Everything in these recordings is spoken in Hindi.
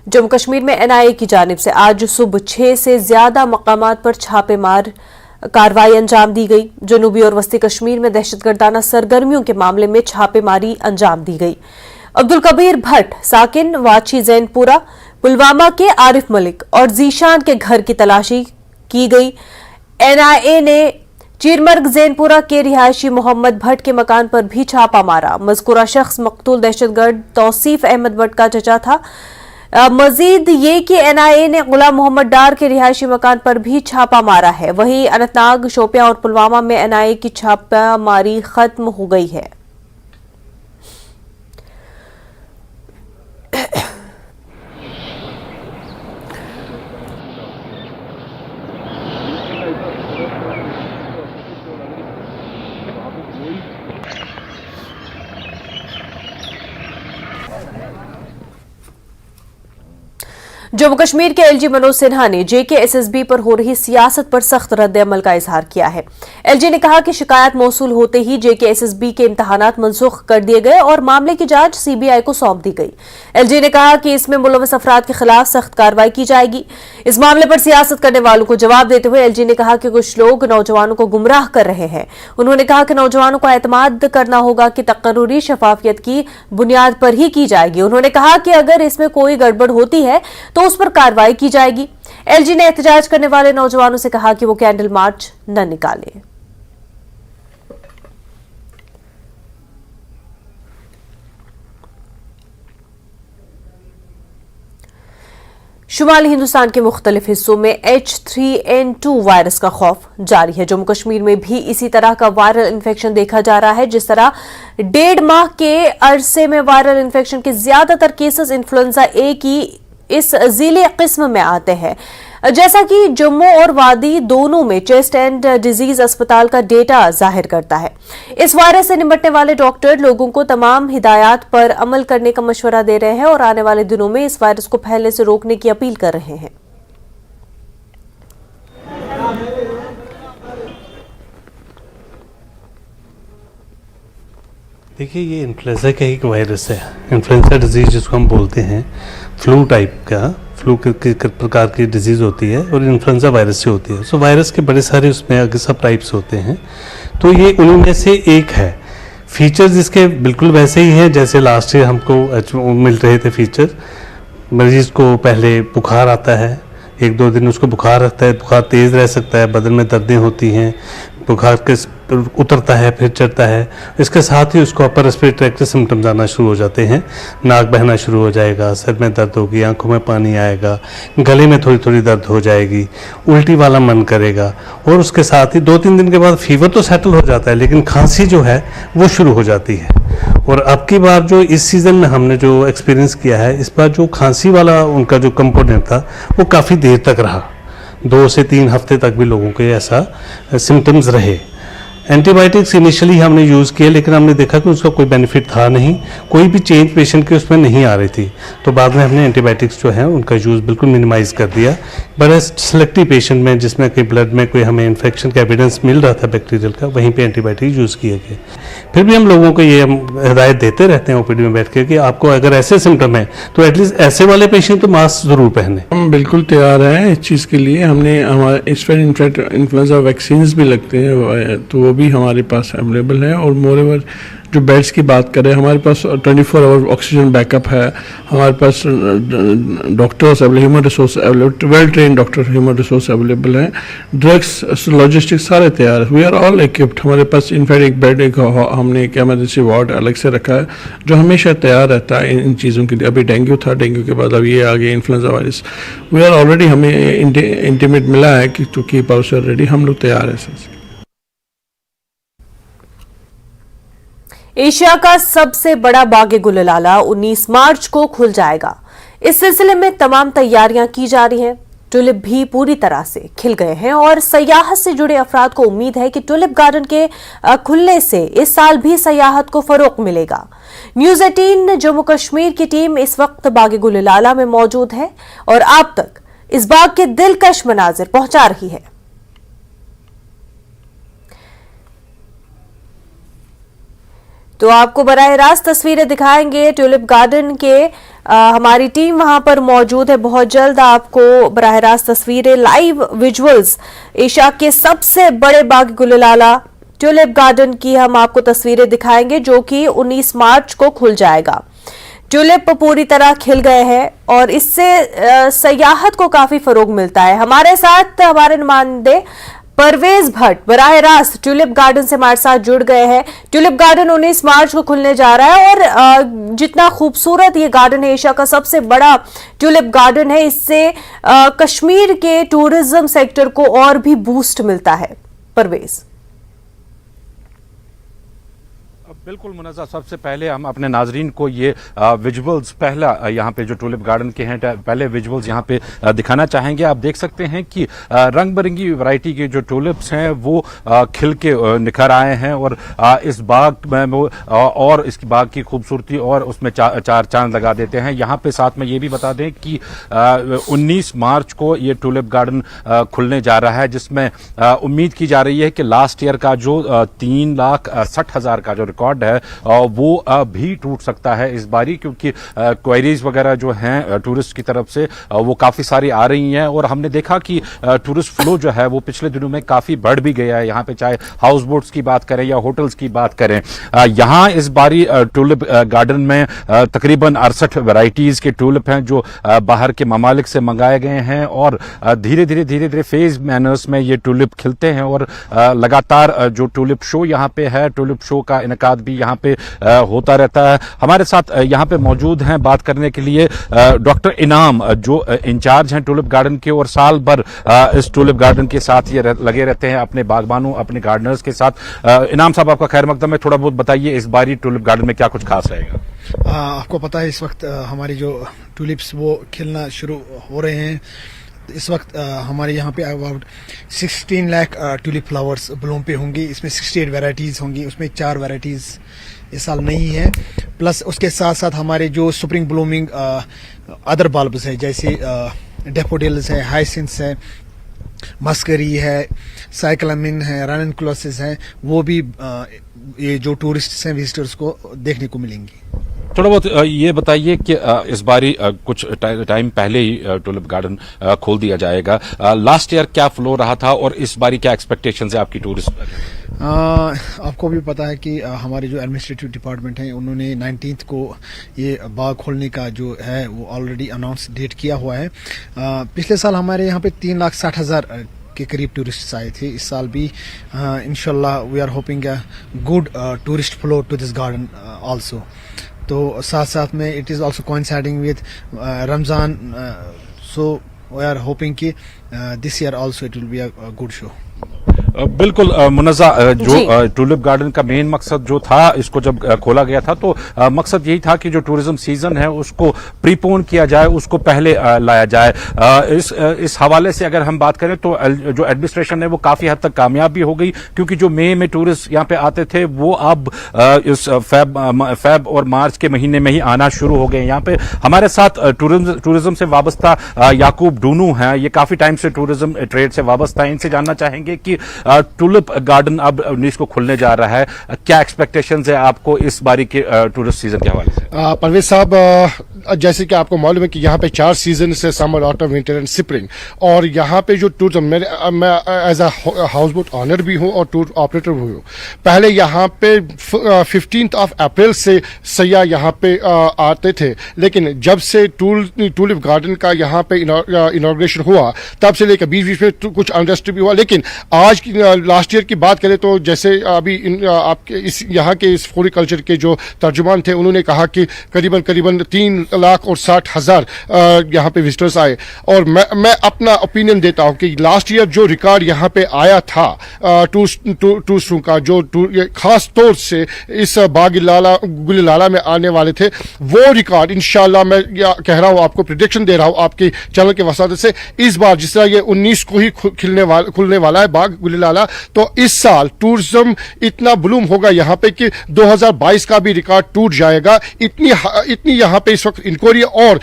जम्मू कश्मीर में एनआईए की जानिब से आज सुबह 6 से ज्यादा मकामात पर छापेमार कार्रवाई अंजाम दी गई। जनूबी और वस्ती कश्मीर में दहशतगर्दाना सरगर्मियों के मामले में छापेमारी अंजाम दी गई। अब्दुल कबीर भट्ट, साकिन वाची जैनपुरा, पुलवामा के आरिफ मलिक और जीशान के घर की तलाशी की गई। एनआईए ने चीरमर्ग जैनपुरा के रिहायशी मोहम्मद भट्ट के मकान पर भी छापा मारा। मज़कूरा शख्स मकतूल दहशतगर्द तौसीफ अहमद भट्ट का चचा था। मजीद ये कि एनआईए ने गुलाम मोहम्मद डार के रिहायशी मकान पर भी छापा मारा है। वहीं अनंतनाग, शोपियां और पुलवामा में एनआईए की छापामारी खत्म हो गई है। जम्मू कश्मीर के एलजी मनोज सिन्हा ने जेकेएसएसबी पर हो रही सियासत पर सख्त रद्द-ए-अमल का इजहार किया है। एलजी ने कहा कि शिकायत मौसूल होते ही जेकेएसएसबी के इम्तहानात मनसूख कर दिए गए और मामले की जांच सीबीआई को सौंप दी गई। एलजी ने कहा कि इसमें मुलव्वस अफराद के खिलाफ सख्त कार्रवाई की जाएगी। इस मामले पर सियासत करने वालों को जवाब देते हुए एलजी ने कहा कि कुछ लोग नौजवानों को गुमराह कर रहे हैं। उन्होंने कहा कि नौजवानों को एतमाद करना होगा कि तकर्रुरी शफाफियत की बुनियाद पर ही की जाएगी। उन्होंने कहा कि अगर इसमें कोई गड़बड़ होती है तो उस पर कार्रवाई की जाएगी। एलजी ने एहतजाज करने वाले नौजवानों से कहा कि वो कैंडल मार्च न निकालें। शुमाली हिंदुस्तान के मुख्तलिफ हिस्सों में H3N2 वायरस का खौफ जारी है। जम्मू कश्मीर में भी इसी तरह का वायरल इन्फेक्शन देखा जा रहा है। जिस तरह 1.5 माह के अरसे में वायरल इन्फेक्शन के ज्यादातर केसेस इन्फ्लुएंजा ए की इस ज़िले किस्म में आते हैं। जैसा कि जम्मू और वादी दोनों में चेस्ट एंड डिजीज अस्पताल का डेटा जाहिर करता है। इस वायरस से निपटने वाले डॉक्टर लोगों को तमाम हिदायत पर अमल करने का मशवरा दे रहे हैं और आने वाले दिनों में इस वायरस को फैलने से रोकने की अपील कर रहे हैं। देखिए, ये इन्फ्लुएंजा का एक वायरस है। इन्फ्लुएंजा डिजीज जिसको हम बोलते हैं, फ्लू टाइप का, फ्लू के प्रकार की डिजीज़ होती है और इन्फ्लुएंजा वायरस से होती है। सो वायरस के बड़े सारे उसमें आगे सब टाइप्स होते हैं, तो ये उन्हीं में से एक है। फीचर्स इसके बिल्कुल वैसे ही हैं जैसे लास्ट ईयर हमको मिल रहे थे फीचर। मरीज़ को पहले बुखार आता है, 1-2 दिन उसको बुखार रहता है, बुखार तेज़ रह सकता है, बदन में दर्दें होती हैं, बुखार के उतरता है फिर चढ़ता है। इसके साथ ही उसको अपर रेस्पिरेटरी ट्रैक्ट के सिम्टम्स आना शुरू हो जाते हैं। नाक बहना शुरू हो जाएगा, सर में दर्द होगी, आंखों में पानी आएगा, गले में थोड़ी थोड़ी दर्द हो जाएगी, उल्टी वाला मन करेगा और उसके साथ ही 2-3 दिन के बाद फीवर तो सेटल हो जाता है लेकिन खांसी जो है वो शुरू हो जाती है। और अब की बार जो इस सीज़न में हमने जो एक्सपीरियंस किया है, इस बार जो खांसी वाला उनका जो कंपोनेंट था वो काफ़ी देर तक रहा। 2 से 3 हफ्ते तक भी लोगों के ऐसा सिम्टम्स रहे। एंटीबायोटिक्स इनिशियली हमने यूज़ किए लेकिन हमने देखा कि उसका कोई बेनिफिट था नहीं, कोई भी चेंज पेशेंट के उसमें नहीं आ रही थी। तो बाद में हमने एंटीबायोटिक्स जो है उनका यूज़ बिल्कुल मिनिमाइज़ कर दिया। बड़े सेलेक्टिव पेशेंट में जिसमें कि ब्लड में कोई हमें इन्फेक्शन का एविडेंस मिल रहा था बैक्टीरियल का, वहीं पे एंटीबायोटिक यूज़ किए गए। फिर भी हम लोगों को ये हिदायत देते रहते हैं ओपीडी में बैठ के कि आपको अगर ऐसे सिम्टम है तो एटलीस्ट ऐसे वाले पेशेंट तो मास्क ज़रूर पहने। हम बिल्कुल तैयार हैं इस चीज़ के लिए। हमने हमारे इस पर इन्फ्लुएंजा वैक्सीन भी लगते हैं तो वो भी हमारे पास अवेलेबल है। और मोरेवर जो बेड्स की बात करें, हमारे पास 24 आवर ऑक्सीजन बैकअप है, हमारे पास doctors available, human resource available, well train doctor human resource available हैं, ड्रग्स लॉजिस्टिक्स सारे तैयार है। We are all equipped. हमारे पास इनफैक्ट एक बेड हमने एक एमरजेंसी वार्ड अलग से रखा है जो हमेशा तैयार रहता है इन चीज़ों के लिए। अभी डेंगू था, डेंगू के बाद अब ये आ गया influenza virus. We are already, हमें इंटीमेट मिला है कि टू कीप आवर रेडी, हम लोग तैयार हैं सर। एशिया का सबसे बड़ा बाग गुललाला 19 मार्च को खुल जाएगा। इस सिलसिले में तमाम तैयारियां की जा रही हैं। टुलिप भी पूरी तरह से खिल गए हैं और सयाहत से जुड़े अफराद को उम्मीद है कि टुलिप गार्डन के खुलने से इस साल भी सयाहत को फरोग मिलेगा। न्यूज़ 18 जम्मू कश्मीर की टीम इस वक्त बाग गुललाला में मौजूद है और आप तक इस बाग के दिलकश मनाजिर पहुंचा रही है। तो आपको बराह रास्त तस्वीरें दिखाएंगे ट्यूलिप गार्डन के। हमारी टीम वहां पर मौजूद है। बहुत जल्द आपको बराह रास्त तस्वीरें, लाइव विजुअल्स एशिया के सबसे बड़े बाग गुललाला ट्यूलिप गार्डन की हम आपको तस्वीरें दिखाएंगे, जो कि 19 मार्च को खुल जाएगा। ट्यूलिप पूरी तरह खिल गए हैं और इससे सयाहत को काफी फरोग मिलता है। हमारे साथ हमारे नुमाइंदे परवेज भट्ट बराह रास्त ट्यूलिप गार्डन से हमारे साथ जुड़ गए हैं। ट्यूलिप गार्डन 19 मार्च को खुलने जा रहा है और जितना खूबसूरत ये गार्डन है, एशिया का सबसे बड़ा ट्यूलिप गार्डन है, इससे कश्मीर के टूरिज्म सेक्टर को और भी बूस्ट मिलता है। परवेज। बिल्कुल मुनज़्ज़ा, सबसे पहले हम अपने नाजरीन को ये विजुअल्स पहला यहाँ पे जो ट्यूलिप गार्डन के हैं पहले विजुअल्स यहाँ पे दिखाना चाहेंगे। आप देख सकते हैं कि रंग बिरंगी वैरायटी के जो ट्यूलिप्स हैं वो खिल के निखर आए हैं और इस बाग में वो और इसकी बाग की खूबसूरती और उसमें चार चांद लगा देते हैं। यहाँ पे साथ में ये भी बता दें कि 19 मार्च को ये ट्यूलिप गार्डन खुलने जा रहा है, जिसमें उम्मीद की जा रही है कि लास्ट ईयर का जो 3,60,000 का जो रिकॉर्ड है वो भी टूट सकता है इस बारी, क्योंकि क्वेरीज वगैरह जो हैं टूरिस्ट की तरफ से वो काफी सारी आ रही हैं और हमने देखा कि टूरिस्ट फ्लो जो है वो पिछले दिनों में काफी बढ़ भी गया है। यहाँ पे चाहे हाउस बोट्स की बात करें या होटल्स की बात करें, यहाँ इस बारी ट्यूलिप गार्डन में तकरीबन 68 वैरायटीज के ट्यूलिप हैं जो बाहर के ममालिक से मंगाए गए हैं और धीरे धीरे फेज मैनर्स में ये ट्यूलिप खिलते हैं और लगातार जो ट्यूलिप शो यहाँ पे है, ट्यूलिप शो का इनकाद भी यहाँ पे होता रहता है। हमारे साथ यहाँ पे मौजूद हैं बात करने के लिए डॉक्टर इनाम, जो इंचार्ज हैं ट्यूलिप गार्डन के और साल भर इस ट्यूलिप गार्डन के साथ ये लगे रहते हैं अपने बागबानों, अपने गार्डनर्स के साथ। इनाम साहब, आपका खैर मकदम है। थोड़ा बहुत बताइए इस बारी ट्यूलिप गार्डन में क्या कुछ खास रहेगा? आपको पता है इस वक्त हमारी जो ट्यूलिप्स वो खिलना शुरू हो रहे हैं। इस वक्त हमारे यहाँ पे about 16 lakh tulip flowers Bloom पे होंगी। इसमें 68 वैरायटीज़ होंगी, उसमें 4 वैरायटीज़ इस साल नहीं है। प्लस उसके साथ साथ हमारे जो स्प्रिंग ब्लूमिंग अदर बल्ब्स है, जैसे डेफोडिल्स है, हाइसिंथ्स है, मस्करी है, साइक्लामिन है, रैननकुलसिस है, वो भी ये जो टूरिस्ट हैं विजिटर्स को देखने को मिलेंगी। थोड़ा बहुत ये बताइए कि इस बारी कुछ टाइम पहले ही ट्यूलिप गार्डन खोल दिया जाएगा। लास्ट ईयर क्या फ्लो रहा था और इस बारी क्या एक्सपेक्टेशंस है आपकी टूरिस्ट? आपको भी पता है कि हमारे जो एडमिनिस्ट्रेटिव डिपार्टमेंट है उन्होंने 19 को ये बाग खोलने का जो है वो ऑलरेडी अनाउंस डेट किया हुआ है। पिछले साल हमारे यहाँ पे 3,60,000 के करीब टूरिस्ट आए थे। इस साल भी इंशाल्लाह we are hoping a good tourist flow to this garden also. तो साथ साथ में it is also coinciding with Ramzan, so we are hoping कि this year also it will be a good show. बिल्कुल मुनज़्ज़ा, जो ट्यूलिप गार्डन का मेन मकसद जो था, इसको जब खोला गया था तो मकसद यही था कि जो टूरिज्म सीजन है उसको प्रीपोन किया जाए, उसको पहले लाया जाए। इस हवाले से अगर हम बात करें तो जो एडमिनिस्ट्रेशन है वो काफी हद तक कामयाब भी हो गई, क्योंकि जो मई में टूरिस्ट यहाँ पे आते थे वो अब इस फेब और मार्च के महीने में ही आना शुरू हो गए। यहाँ पे हमारे साथ टूरिज्म से वाबस्ता याकूब डूनू हैं, ये काफी टाइम से टूरिज्म ट्रेड से वाबस्ता है। इनसे जानना चाहेंगे कि ट्यूलिप गार्डन अब 19 को खुलने जा रहा है, क्या एक्सपेक्टेशंस है आपको इस बारी के टूरिस्ट सीजन के हवाले से? परवेज साहब, जैसे कि आपको मालूम है कि यहाँ पे 4 सीजन है, summer, autumn, winter and spring. और यहाँ पे जो टूरिज्म, मैं as a houseboat owner भी हूँ और टूर ऑपरेटर भी हूँ। पहले यहाँ पे 15 अप्रैल से सयाह यहाँ पे आते थे, लेकिन जब से ट्यूलिप गार्डन का यहाँ पे इनॉग्रेशन हुआ तब से लेकर बीच में कुछ अनरेस्ट भी हुआ। लेकिन आज लास्ट ईयर की बात करें तो जैसे अभी आपके इस यहाँ के इस फ्लोरिकल्चर के जो तर्जुमान थे उन्होंने कहा कि करीबन 3,60,000 यहाँ पे विजिटर्स आए। और मैं अपना ओपिनियन देता हूँ कि लास्ट ईयर जो रिकॉर्ड यहाँ पे आया था टूरिस्टों का, जो खास तौर से इस बाग गुललाला में आने वाले थे, वो रिकॉर्ड इंशाल्लाह मैं कह रहा हूँ, आपको प्रेडिक्शन दे रहा हूँ आपके चैनल के वसादत से, इस बार जिस तरह ये 19 को ही खुलने वाला है बाग गुललाला गुलिलाला, तो इस साल टूरिज्म इतना ब्लूम होगा यहाँ पे कि 2022 का भी रिकॉर्ड टूट जाएगा। इतनी यहाँ पे इस वक्त इंक्वायरी, और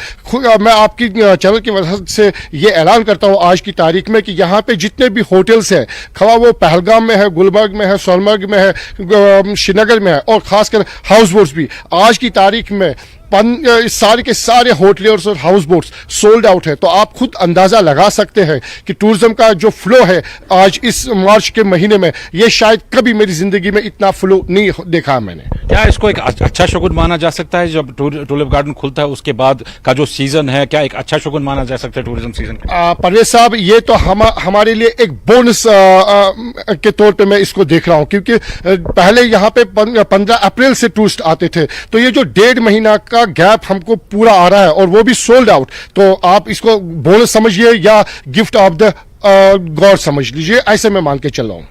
मैं आपकी चैनल की वजह से ये ऐलान करता हूँ आज की तारीख में कि यहाँ पे जितने भी होटल्स हैं, खवा वो पहलगाम में है, गुलमर्ग में है, सोनमर्ग में है, श्रीनगर में है, और खासकर हाउस बोट्स भी आज की तारीख में सारे के सारे होटलियर्स और हाउस बोट्स सोल्ड आउट है। तो आप खुद अंदाजा लगा सकते हैं कि टूरिज्म का जो फ्लो है आज इस मार्च के महीने में, ये शायद कभी मेरी जिंदगी में इतना फ्लो नहीं देखा मैंने। क्या इसको एक अच्छा शगुन माना जा सकता है जब टूलिप गार्डन खुलता है उसके बाद का जो सीजन है, क्या एक अच्छा शगुन माना जा सकता है टूरिज्म सीजन? परवेज साहब, ये तो हमारे लिए एक बोनस के तौर पे मैं इसको देख रहा हूं, क्योंकि पहले यहाँ पे 15 अप्रैल से टूरिस्ट आते थे, तो ये जो 1.5 महीना का गैप हमको पूरा आ रहा है और वो भी सोल्ड आउट, तो आप इसको बोनस समझिए या गिफ्ट ऑफ द गॉड समझ लीजिए, ऐसे मैं मान के चल रहा हूं।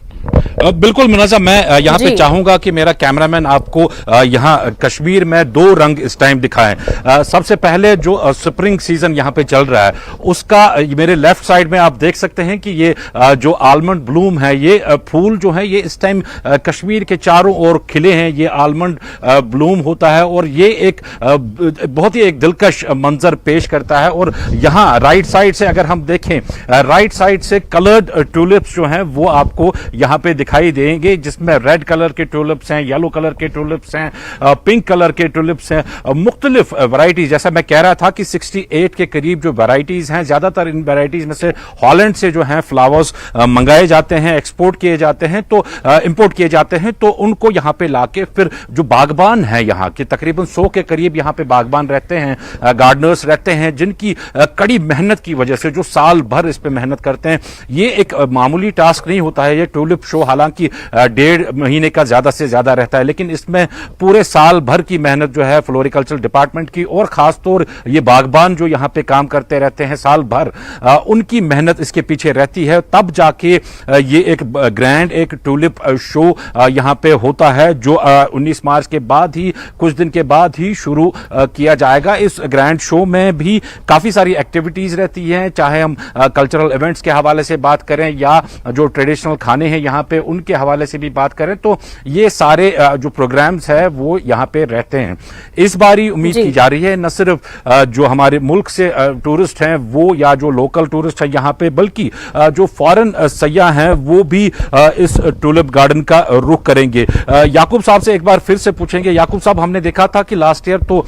बिल्कुल मुनाजा, मैं यहाँ पे चाहूंगा कि मेरा कैमरामैन आपको यहाँ कश्मीर में 2 रंग इस टाइम दिखाएं। सबसे पहले जो स्प्रिंग सीजन यहाँ पे चल रहा है उसका मेरे लेफ्ट साइड में आप देख सकते हैं कि ये जो आलमंड ब्लूम है, ये फूल जो है ये इस टाइम कश्मीर के चारों ओर खिले हैं। ये आलमंड ब्लूम होता है और ये एक बहुत ही एक दिलकश मंजर पेश करता है। और यहाँ राइट साइड से अगर हम देखें, राइट साइड से कलर्ड टूलिप्स जो हैं वो आपको यहाँ पे दिखाई देंगे, जिसमें रेड कलर के टूलिप्स हैं, येलो कलर के टूलिप्स हैं, पिंक कलर के टूलिप्स हैं, मुख्तलिफ वैरायटीज। जैसा मैं कह रहा था कि 68 के करीब जो वैरायटीज हैं, ज्यादातर इन वैरायटीज में से हॉलैंड से जो हैं फ्लावर्स मंगाए जाते हैं, एक्सपोर्ट किए जाते हैं, तो इंपोर्ट किए जाते हैं, तो उनको यहाँ पे लाके फिर जो बागबान है यहाँ के तकरीबन 100 के करीब यहाँ पे बागबान रहते हैं, गार्डनर्स रहते हैं, जिनकी कड़ी मेहनत की वजह से जो साल भर इस पे मेहनत करते हैं। ये एक मामूली टास्क नहीं होता है ये टूलिप शो, हालांकि 1.5 महीने का ज्यादा से ज्यादा रहता है, लेकिन इसमें पूरे साल भर की मेहनत जो है फ्लोरिकल्चर डिपार्टमेंट की और खासतौर ये बागबान जो यहाँ पे काम करते रहते हैं साल भर, उनकी मेहनत इसके पीछे रहती है। तब जाके ये एक ग्रैंड एक टूलिप शो यहाँ पे होता है, जो 19 मार्च के बाद ही, कुछ दिन के बाद ही शुरू किया जाएगा। इस ग्रैंड शो में भी काफी सारी एक्टिविटीज रहती हैं, चाहे हम कल्चरल इवेंट्स के हवाले से बात करें या जो ट्रेडिशनल खाने हैं यहाँ पे उनके हवाले से भी बात करें, तो ये सारे जो प्रोग्राम्स है वो यहाँ पे रहते हैं। इस बारी उम्मीद की जा रही है न सिर्फ जो हमारे मुल्क से टूरिस्ट हैं वो या जो लोकल टूरिस्ट है यहाँ पे, बल्कि जो फॉरेन सयाह हैं वो भी इस टूलिप गार्डन का रुख करेंगे। याकूब साहब से एक बार फिर से पूछेंगे। याकूब साहब, हमने देखा था कि लास्ट ईयर तो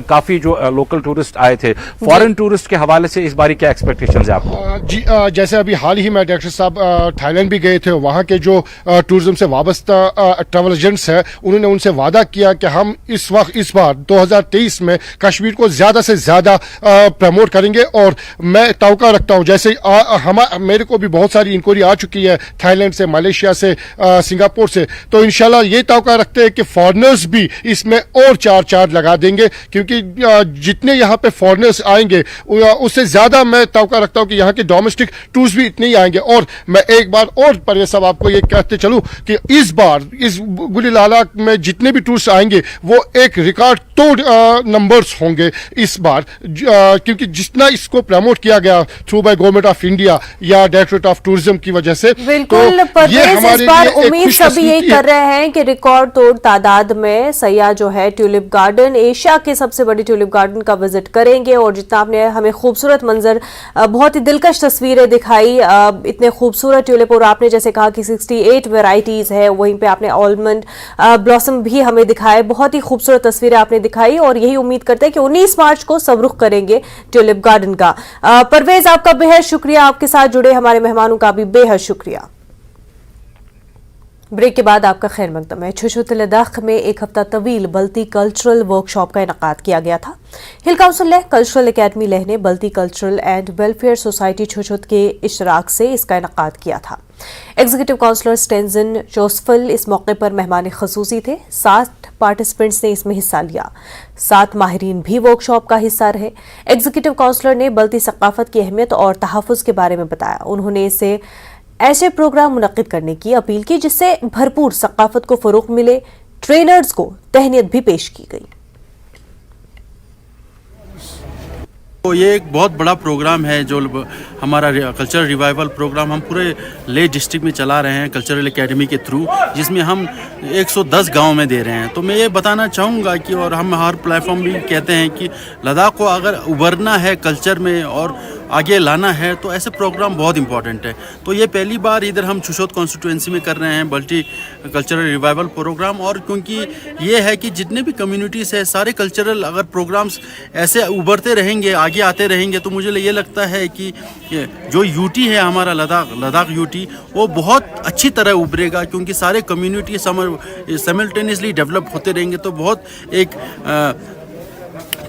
काफी जो लोकल टूरिस्ट आए थे, फॉरेन टूरिस्ट के हवाले से इस बारी क्या एक्सपेक्टेशंस है आपको? जी, जैसे अभी हाल ही में डॉक्टर साहब थाईलैंड भी गए थे, वहाँ के जो टूरिज्म से वाबस्ता ट्रैवल एजेंट्स हैं, उन्होंने उनसे वादा किया कि हम इस बार 2023 में कश्मीर को ज्यादा से ज्यादा प्रमोट करेंगे। और मैं तवक्का रखता हूं, जैसे मेरे को भी बहुत सारी इंक्वायरी आ चुकी है थाईलैंड से, मलेशिया से, सिंगापुर से, तो इंशाल्लाह ये तवक्का रखते हैं कि फॉरेनर्स भी इसमें और 4 चार्ज लगा देंगे, क्योंकि जितने यहाँ पे फॉरेनर्स आएंगे उससे ज्यादा मैं तवक्का रखता हूं कि यहाँ के डोमेस्टिक टूरिस्ट भी इतने ही आएंगे। और मैं एक बार और परवेज साहब आपको ये कहते चलूं कि इस बार इस गुलिलाला में जितने भी टूरिस्ट आएंगे वो एक रिकॉर्ड तोड़ नंबर्स होंगे इस बार, क्योंकि जितना इसको प्रमोट किया गया through by government of India या डायरेक्टरेट ऑफ टूरिज्म की वजह से। बिल्कुल, तो ये हमारे इस बार लिए उम्मीद सभी यही कर रहे हैं कि रिकॉर्ड तोड़ तादाद में सयाह जो है ट्यूलिप गार्डन, एशिया के सबसे बड़ी ट्यूलिप गार्डन का विजिट करेंगे। और जितना आपने हमें खूबसूरत मंजर, बहुत ही दिलकश तस्वीरें दिखाई, इतने खूबसूरत ट्यूलिप, और आपने जैसे कहा कि 68 वेराइटीज है, वहीं पे आपने आलमंड ब्लॉसम भी हमें दिखाए, बहुत ही खूबसूरत तस्वीरें आपने दिखाई। और यही उम्मीद करते हैं कि 19 मार्च को सब रुख करेंगे ट्यूलिप गार्डन का। परवेज, आपका बेहद शुक्रिया, आपके साथ जुड़े हमारे मेहमानों का भी बेहद शुक्रिया। ब्रेक के बाद आपका खैर मकदम है। छुशुत लद्दाख में एक हफ्ता तवील बल्ती कल्चरल वर्कशॉप का इनकाद किया गया था। Hill council Leh cultural academy Leh ने Balti cultural and welfare society Chushot के इश्तराक से इसका इनकाद किया था। एग्जीक्यूटिव काउंसलर स्टेंजन जोसफल इस मौके पर मेहमान खसूसी थे। 60 पार्टिसिपेंट्स ने इसमें हिस्सा लिया। 7 माहिरीन भी वर्कशॉप का हिस्सा रहे। एग्जीक्यूटिव काउंसलर ने बल्ती सकाफत की अहमियत और तहफ़्फ़ुज़ के बारे में बताया। उन्होंने इसे ऐसे प्रोग्राम मुनक्किद करने की अपील की जिससे भरपूर सकाफत को फरोग मिले। ट्रेनर्स को तहनीत भी पेश की गई। तो ये एक बहुत बड़ा प्रोग्राम है जो हमारा कल्चरल रिवाइवल प्रोग्राम हम पूरे लेह डिस्ट्रिक्ट में चला रहे हैं कल्चरल एकेडमी के थ्रू, जिसमें हम 110 गांव में दे रहे हैं। तो मैं ये बताना चाहूँगा कि और हम हर प्लेटफॉर्म भी कहते हैं कि लद्दाख को अगर उभरना है कल्चर में और आगे लाना है तो ऐसे प्रोग्राम बहुत इंपॉर्टेंट है। तो ये पहली बार इधर हम चुशोत कॉन्स्टिट्यूएंसी में कर रहे हैं मल्टी कल्चरल रिवाइवल प्रोग्राम। और क्योंकि ये है कि जितने भी कम्युनिटीज़ है सारे कल्चरल अगर प्रोग्राम्स ऐसे उभरते रहेंगे, आगे आते रहेंगे, तो मुझे ये लगता है कि जो यूटी है हमारा लद्दाख यूटी वो बहुत अच्छी तरह उभरेगा, क्योंकि सारे कम्युनिटी साइमल्टेनियसली डेवलप होते रहेंगे। तो बहुत एक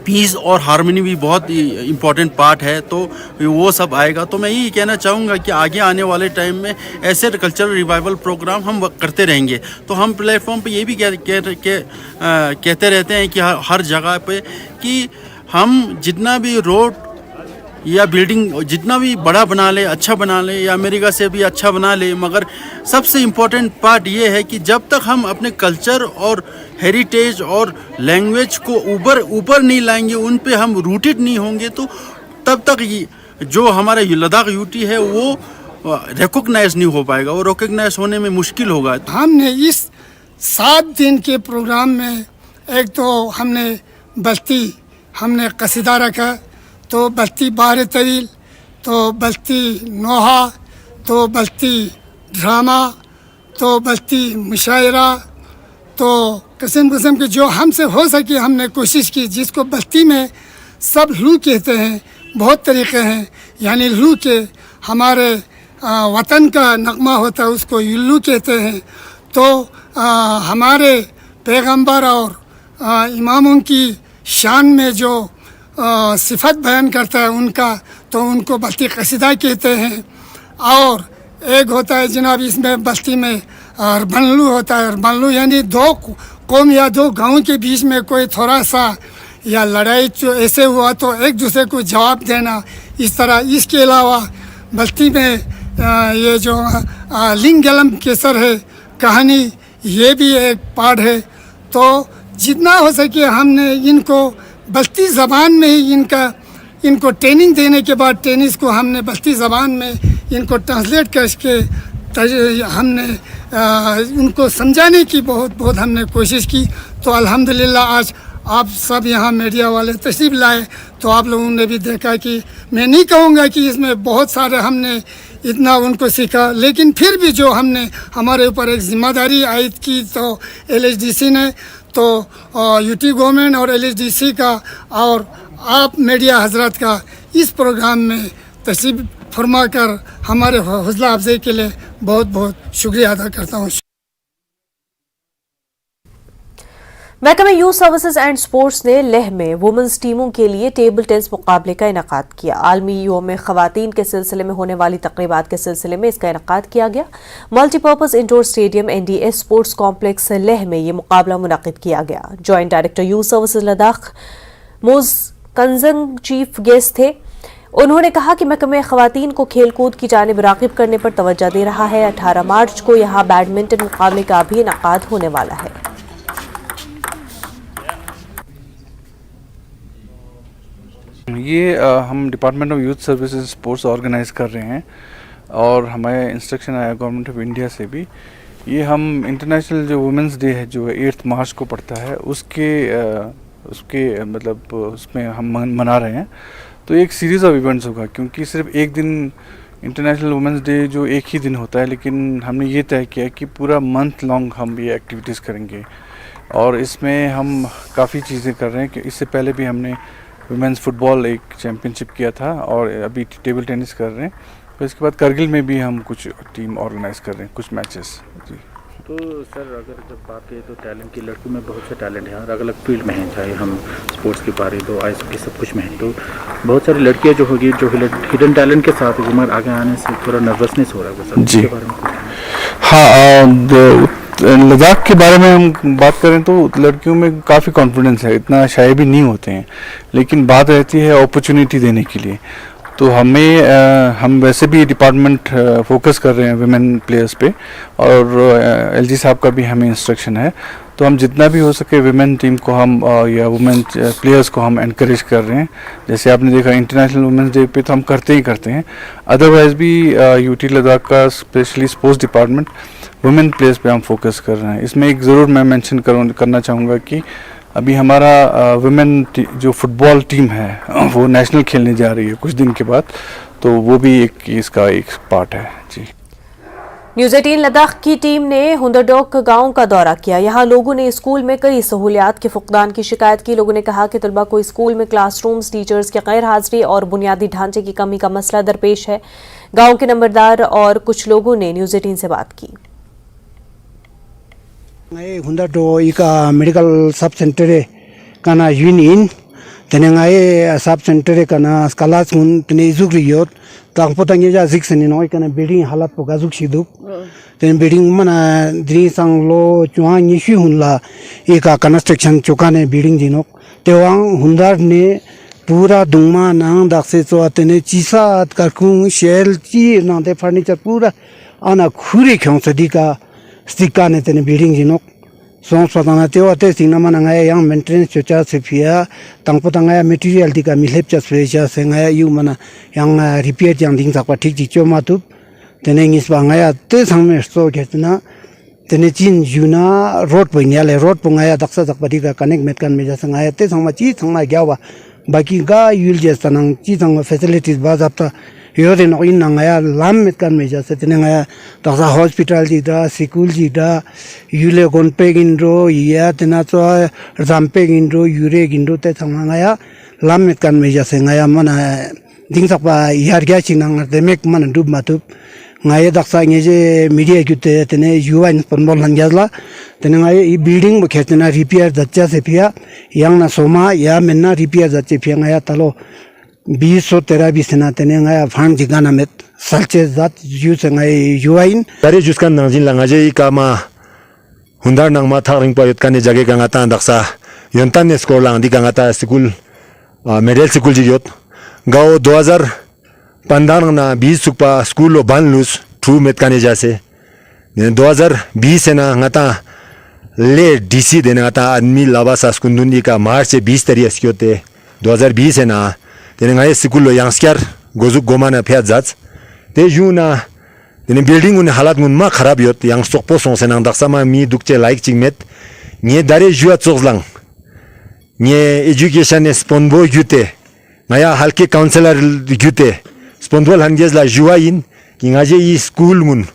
पीस और हार्मनी भी बहुत इम्पॉर्टेंट पार्ट है, तो वो सब आएगा। तो मैं यही कहना चाहूँगा कि आगे आने वाले टाइम में ऐसे कल्चरल रिवाइवल प्रोग्राम हम करते रहेंगे। तो हम प्लेटफॉर्म पे ये भी कहते रहते हैं कि हर जगह पे कि हम जितना भी रोड या बिल्डिंग जितना भी बड़ा बना ले, अच्छा बना ले, या अमेरिका से भी अच्छा बना ले, मगर सबसे इम्पोर्टेंट पार्ट ये है कि जब तक हम अपने कल्चर और हेरिटेज और लैंग्वेज को ऊपर नहीं लाएंगे, उन पे हम रूटेड नहीं होंगे, तो तब तक ये जो हमारा लद्दाख यूटी है वो रिकॉग्नाइज नहीं हो पाएगा, वो रिकॉग्नाइज होने में मुश्किल होगा। हमने इस 7 दिन के प्रोग्राम में एक तो हमने बस्ती हमने कसीदा रखा, तो बस्ती बार तवील, तो बस्ती नोहा, तो बस्ती ड्रामा, तो बस्ती मुशायरा, तो किस्म के जो हमसे हो सके हमने कोशिश की। जिसको बस्ती में सब लू कहते हैं, बहुत तरीक़े हैं, यानी लू के हमारे वतन का नगमा होता है उसको युल्लू कहते हैं। तो हमारे पैगंबर और इमामों की शान में जो सिफत बयान करता है उनका, तो उनको बस्ती कसीदा कहते हैं। और एक होता है जनाब इसमें बस्ती में अरबनलू होता है। अरबनलू यानी 2 कौम या 2 गाँव के बीच में कोई थोड़ा सा या लड़ाई ऐसे हुआ तो एक दूसरे को जवाब देना, इस तरह। इसके अलावा बस्ती में ये जो लिंगलम केसर है कहानी, ये भी एक पार्ट है। तो जितना हो सके हमने इनको बस्ती ज़बान में ही इनको ट्रेनिंग देने के बाद टेनिस को हमने बस्ती ज़बान में इनको ट्रांसलेट करके हमने उनको समझाने की बहुत हमने कोशिश की। तो अल्हम्दुलिल्लाह आज आप सब यहाँ मीडिया वाले तशरीफ़ लाए, तो आप लोगों ने भी देखा कि मैं नहीं कहूँगा कि इसमें बहुत सारे हमने इतना उनको सीखा, लेकिन फिर भी जो हमने हमारे ऊपर एक ज़िम्मेदारी आयद की, तो LHDC ने, तो यूटी गवर्नमेंट और LHDC का और आप मीडिया हजरत का इस प्रोग्राम में तशरीफ़ फरमा कर हमारे हौसला अफजाई के लिए बहुत बहुत शुक्रिया अदा करता हूँ। महकमा यूथ सर्विसेज एंड स्पोर्ट्स ने लेह में वुमेन्स टीमों के लिए टेबल टेनिस मुकाबले का इनेकाद किया। आलमी यौम ख़वातीन के सिलसिले में होने वाली तकरीबात के सिलसिले में इसका इनेकाद किया गया। Multipurpose indoor stadium NDS sports complex Leh में ये मुकाबला मुनक़िद किया गया। Joint director youth services Ladakh मोज कंजंग चीफ गेस्ट थे। उन्होंने कहा कि महकमा ख़वातीन को खेलकूद की जानिब राग़िब करने पर तवज्जो दे रहा है। 18 मार्च को यहाँ बैडमिंटन मुकाबले का भी इनेकाद होने वाला है। ये हम department of youth services sports organise कर रहे हैं और हमें इंस्ट्रक्शन आया गवर्नमेंट ऑफ इंडिया से भी। ये हम इंटरनेशनल जो वुमेंस डे है जो 8 मार्च को पड़ता है उसके मतलब उसमें हम मना रहे हैं। तो एक सीरीज़ ऑफ इवेंट्स होगा, क्योंकि सिर्फ एक दिन इंटरनेशनल वुमेंस डे जो एक ही दिन होता है, लेकिन हमने ये तय किया कि पूरा मंथ लॉन्ग हम ये एक्टिविटीज़ करेंगे। और इसमें हम काफ़ी चीज़ें कर रहे हैं कि इससे पहले भी हमने वुमेंस फुटबॉल एक चैम्पियनशिप किया था और अभी टेबल टेनिस कर रहे हैं। तो इसके बाद करगिल में भी हम कुछ टीम ऑर्गेनाइज कर रहे हैं, कुछ मैचेस जी। तो सर अगर जब बात करें तो टैलेंट की, लड़कियों में बहुत से टैलेंट हैं, अलग अलग फील्ड में हैं, चाहे हम स्पोर्ट्स की बात करें तो आइस की सब कुछ में हैं। तो बहुत सारी लड़कियां जो होगी जो हिडन टैलेंट के साथ उम्र आगे आने से थोड़ा नर्वसनेस हो रहा है सर, इसके बारे में कुछ? हाँ, लद्दाख के बारे में हम बात करें तो लड़कियों में काफ़ी कॉन्फिडेंस है, इतना शाये भी नहीं होते हैं, लेकिन बात रहती है अपॉर्चुनिटी देने के लिए। तो हम वैसे भी डिपार्टमेंट फोकस कर रहे हैं वुमेन प्लेयर्स पे, और LG साहब का भी हमें इंस्ट्रक्शन है। तो हम जितना भी हो सके वुमेन टीम को हम या वुमेन प्लेयर्स को हम एनकरेज कर रहे हैं। जैसे आपने देखा इंटरनेशनल वुमेन्स डे पे तो हम करते हैं, अदरवाइज भी यूटी लद्दाख का specially sports department women players पे हम फोकस कर रहे हैं। इसमें एक ज़रूर मैं मेंशन करना चाहूँगा कि अभी हमारा वुमेन जो फुटबॉल टीम है वो नेशनल खेलने जा रही है कुछ दिन के बाद, तो वो भी इसका एक पार्ट है जी। न्यूज़ 18 लद्दाख की टीम ने हुंदरडोक गांव का दौरा किया। यहां लोगों ने स्कूल में कई सहूलियात के फुकदान की शिकायत की। लोगों ने कहा कि तलबा को स्कूल में क्लासरूम्स, टीचर्स की गैर हाजिरी और बुनियादी ढांचे की कमी का मसला दरपेश है। गांव के नंबरदार और कुछ लोगों ने न्यूज़ 18 से बात की। हुंदरडो इका मेडिकल सब सेंटर काना यूनियन तेनेंगाए सब सेंटर काना स्कॉलर्स हुन तने इजुग्रियोत तांगपोतांगे जा जिक्सनी नोय काना बिल्डिंग हालत पोगा जुक्सिदुक तेन बिल्डिंग मना द्री सांगलो चुहा निशु हुनला इका कंस्ट्रक्शन चुकाने बिल्डिंग जिनोक तेवांग हुंदार ने पूरा दुंगमा नांग दाक्से चो तने चिसा करकुंग शेल ची नांते फर्नीचर पूरा आना खुरी खौसदी का स्टिका ने तेने बिल्डिंग जिनोक सोंग सोताना तेव अते सिंगना मनांगाया yang maintenance chocha sefia tangpo tangaya material tika milhep cha sfecha sengaya yu mana yang repair yang ding sakpa thik ji choma tu tene ngis bangaya te sangme sto getna tene chin juna road ponyale road pongaya daksa sakpa tika connect met kan meja sangaya te sangma chi sangma gyawa baki ga yul je sanang chi sangma facilities ba zapta yore no in ngaya lam met kan meja se tene ngaya daksa hospital ji da school ji da yule gon pegin ro ya tena so rampe gin ro yure gin ro te sangma ngaya lam met kan meja se ngaya mana ding sakpa yar gya chinang de mek mana dub matup ngaya daksa ngeje media gyute tene yuan ponbol hangyazla tene ngaya I building bo khetena repair datcha se pia yang na soma ya menna repair datche pia ngaya talo 2013 सेना तेने ngaya फंड जिगाना में सल्चे जात यूज ngaya युवाइन तारे जुसका नंजिन लंगाजे कामा हुंदार नंगमा थारिंग पर यतकाने जगह गंगाता दक्सा यंता ने स्कोर लांदी गंगाता स्कूल मेडल स्कूल जियोत गाओ 2015 ना 20 सुपा स्कूल लो बानलुस थ्रू मेतकाने जासे 2020 सेना ngata ले डीसी देना ता आदमी लावासा स्कुंदुनी का मार्च से 20 तारीख स्क्योते 2020 सेना तेने ngaya स्कूल लो यांस्कर गोजुक गोमाना फ्याज जाच ते जुना तेने बिल्डिंग उन हालत मुन मा खराब योत yang sokpo songse nang daksama mi dukche like chingmet nye dare jua choxlang nye education sponbo yute ngaya halke counselor yute sponbol hanges la juain ki ngaje I school mun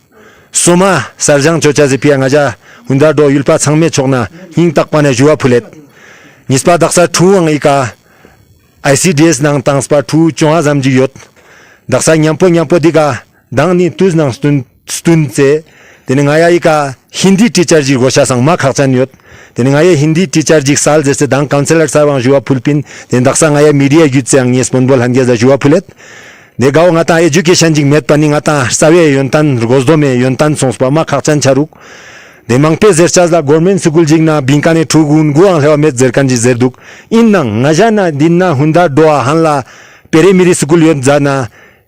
soma sarjang chocha je pia ngaja hunda do yulpa changme chokna hing takpane jua phulet nispa daksa thuang ika ICDS nang tangspa thu chonga zamji yot daksa nyampo diga dangni tuz nang stun che tene ngaya ika hindi teacher ji gosha sang ma khachan yot tene ngaya hindi teacher ji sal jese dang counselor sawang jua phulpin ten daksa ngaya media gyut chang yes ponbol hange za jua phulet de gaw ngata education ji met pani ngata sawe yontan gozdome yontan sonspa ma khachan charuk de mangpe zerchaz la government school jingna binkane thugun guang lewa met zerkan ji zerduk innang ngajana dinna hunda doa hanla primary school yot jana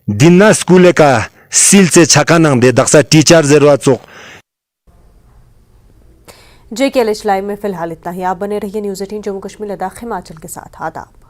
dinna school ka silche chakanang de daksa teacher zerwa chok JKLH live में फिलहाल इतना ही। आप बने रहिए न्यूज़ 18 जम्मू कश्मीर लद्दाख हिमाचल के साथ। आदाब।